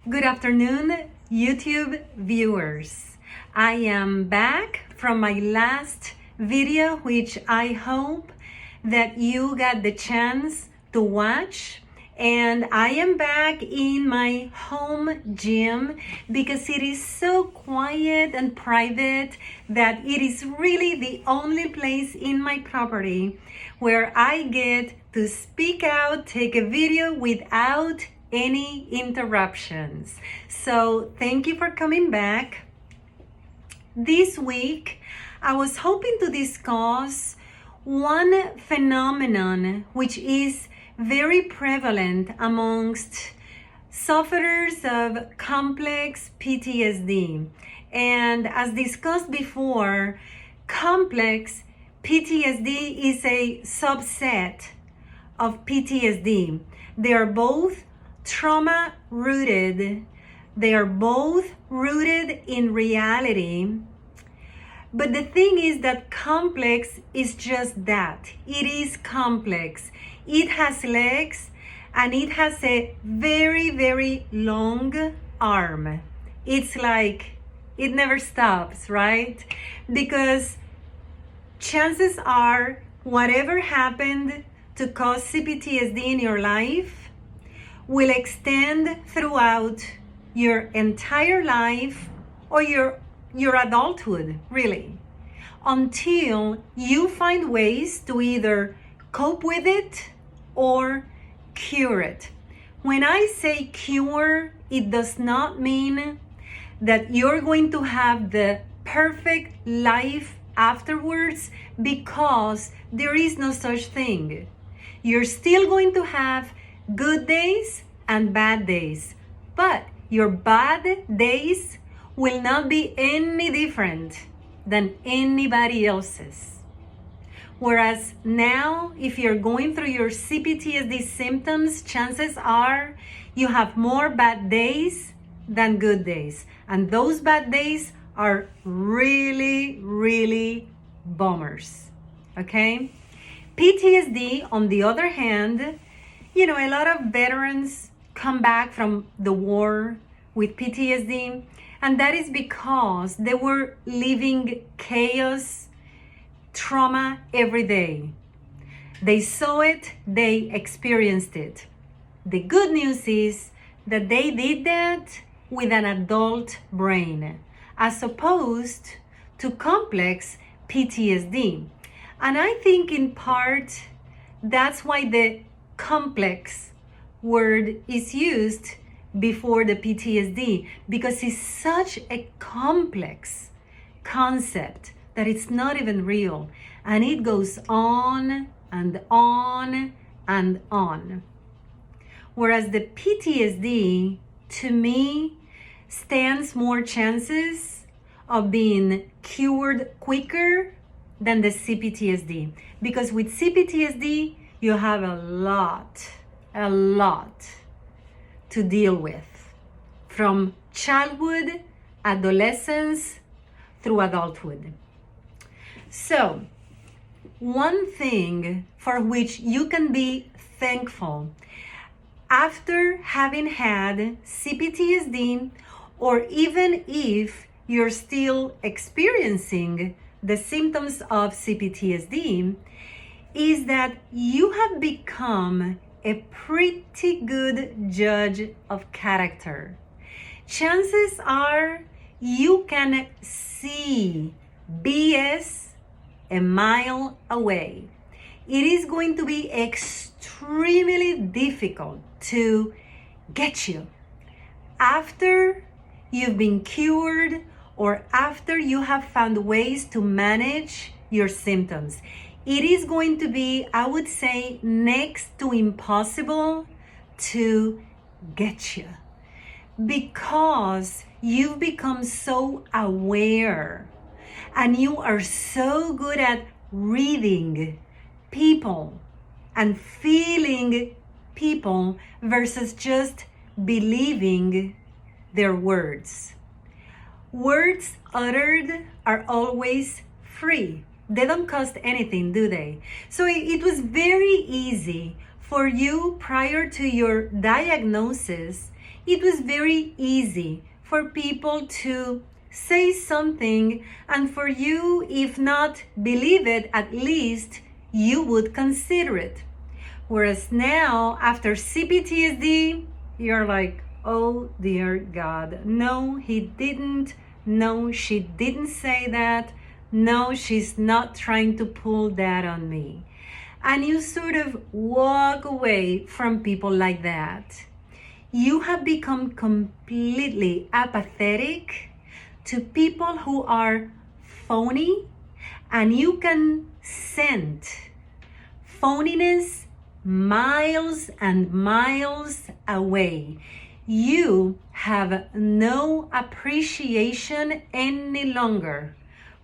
Good afternoon, YouTube viewers. I am back from my last video, which I hope that you got the chance to watch. And I am back in my home gym because it is so quiet and private that it is really the only place in my property where I get to speak out, take a video without any interruptions. So thank you for coming back. This week, I was hoping to discuss one phenomenon which is very prevalent amongst sufferers of complex PTSD. And as discussed before, complex PTSD is a subset of PTSD. They are both trauma rooted. They are both rooted in reality. But the thing is that complex is just that. It is complex. It has legs and it has a very, very long arm. It's like it never stops, right? Because chances are whatever happened to cause CPTSD in your life will extend throughout your entire life or your adulthood, really, until you find ways to either cope with it or cure it. When I say cure, it does not mean that you're going to have the perfect life afterwards, because there is no such thing. You're still going to have good days and bad days, but your bad days will not be any different than anybody else's. Whereas now, if you're going through your CPTSD symptoms, chances are you have more bad days than good days. And those bad days are really, really bummers, okay? PTSD, on the other hand, a lot of veterans come back from the war with PTSD, and that is because they were living chaos, trauma every day. They saw it, they experienced it. The good news is that they did that with an adult brain, as opposed to complex PTSD. And I think in part, that's why the complex word is used before the PTSD, because it's such a complex concept that it's not even real. And it goes on and on and on. Whereas the PTSD, to me, stands more chances of being cured quicker than the CPTSD. Because with CPTSD, you have a lot to deal with, from childhood, adolescence, through adulthood. So, one thing for which you can be thankful after having had CPTSD, or even if you're still experiencing the symptoms of CPTSD, is that you have become a pretty good judge of character. Chances are you can see BS a mile away. It is going to be extremely difficult to get you after you've been cured or after you have found ways to manage your symptoms. It is going to be, I would say, next to impossible to get you, because you've become so aware and you are so good at reading people and feeling people versus just believing their words. Words uttered are always free. They don't cost anything, do they? So it was very easy for you, prior to your diagnosis, it was very easy for people to say something and for you, if not believe it, at least you would consider it. Whereas now, after CPTSD, you're like, oh dear God, no, he didn't. No, she didn't say that. No, she's not trying to pull that on me. And you sort of walk away from people like that. You have become completely apathetic to people who are phony, and you can sense phoniness miles and miles away. You have no appreciation any longer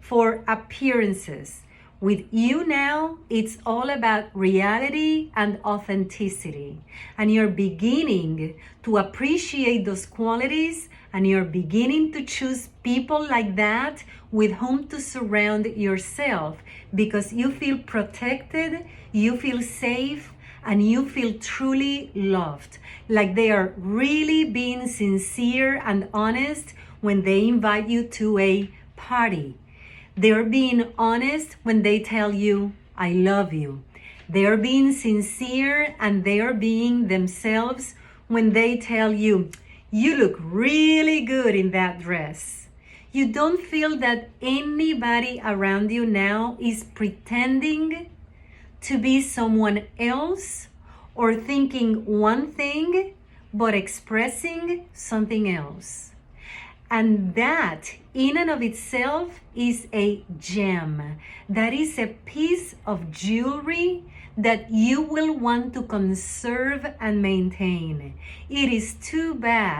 for appearances. With you now, it's all about reality and authenticity. And you're beginning to appreciate those qualities, and you're beginning to choose people like that with whom to surround yourself, because you feel protected, you feel safe, and you feel truly loved. Like they are really being sincere and honest when they invite you to a party. They're being honest when they tell you, I love you. They're being sincere and they are being themselves when they tell you, you look really good in that dress. You don't feel that anybody around you now is pretending to be someone else or thinking one thing but expressing something else. And that in and of itself is a gem. That is a piece of jewelry that you will want to conserve and maintain. It is too bad